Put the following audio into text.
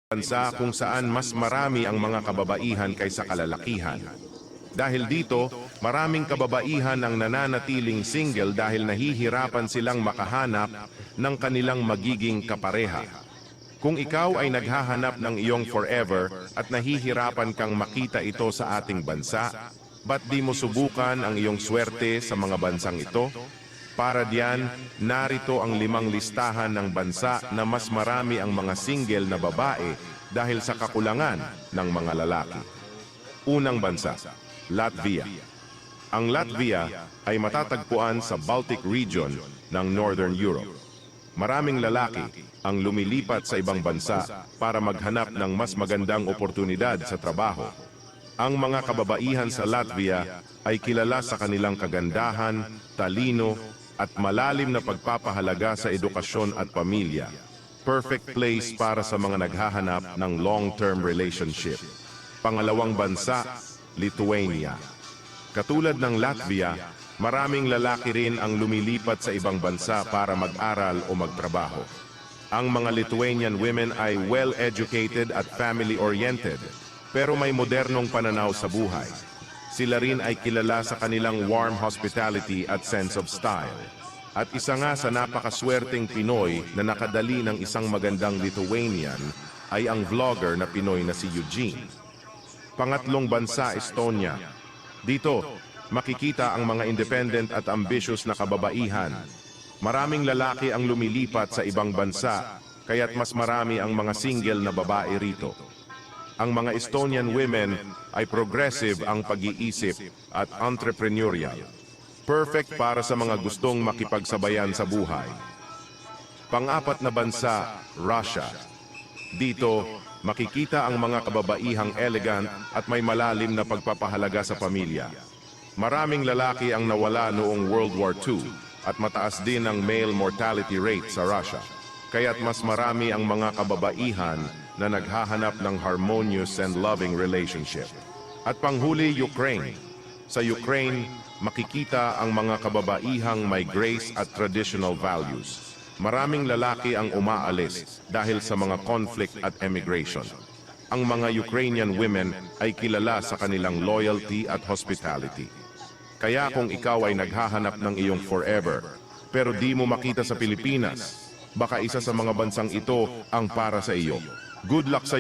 bansa kung saan mas marami ang mga kababaihan kaysa kalalakihan. Dahil dito, maraming kababaihan ang nananatiling single dahil nahihirapan silang makahanap ng kanilang magiging kapareha. Kung ikaw ay naghahanap ng iyong forever at nahihirapan kang makita ito sa ating bansa, ba't di mo subukan ang iyong swerte sa mga bansang ito? Para diyan, narito ang 5 listahan ng bansa na mas marami ang mga single na babae dahil sa kakulangan ng mga lalaki. Unang bansa, Latvia. Ang Latvia ay matatagpuan sa Baltic region ng Northern Europe. Maraming lalaki ang lumilipat sa ibang bansa para maghanap ng mas magandang oportunidad sa trabaho. Ang mga kababaihan sa Latvia ay kilala sa kanilang kagandahan, talino, at malalim na pagpapahalaga sa edukasyon at pamilya. Perfect place para sa mga naghahanap ng long-term relationship. Pangalawang bansa, Lithuania. Katulad ng Latvia, maraming lalaki rin ang lumilipat sa ibang bansa para mag-aral o magtrabaho. Ang mga Lithuanian women ay well-educated at family-oriented, pero may modernong pananaw sa buhay. Sila rin ay kilala sa kanilang warm hospitality at sense of style. At isa nga sa napakaswerteng Pinoy na nakadali ng isang magandang Lithuanian ay ang vlogger na Pinoy na si Eugene. Pangatlong bansa, Estonia. Dito, makikita ang mga independent at ambitious na kababaihan. Maraming lalaki ang lumilipat sa ibang bansa, kaya't mas marami ang mga single na babae rito. Ang mga Estonian women ay progressive ang pag-iisip at entrepreneurial. Perfect para sa mga gustong makipagsabayan sa buhay. Pang-apat na bansa, Russia. Dito, makikita ang mga kababaihang elegant at may malalim na pagpapahalaga sa pamilya. Maraming lalaki ang nawala noong World War II at mataas din ang male mortality rate sa Russia. Kaya't mas marami ang mga kababaihan na naghahanap ng harmonious and loving relationship. At panghuli, Ukraine. Sa Ukraine, makikita ang mga kababaihang may grace at traditional values. Maraming lalaki ang umaalis dahil sa mga conflict at emigration. Ang mga Ukrainian women ay kilala sa kanilang loyalty at hospitality. Kaya kung ikaw ay naghahanap ng iyong forever, pero di mo makita sa Pilipinas, baka isa sa mga bansang ito ang para sa iyo. Good luck sa iyo.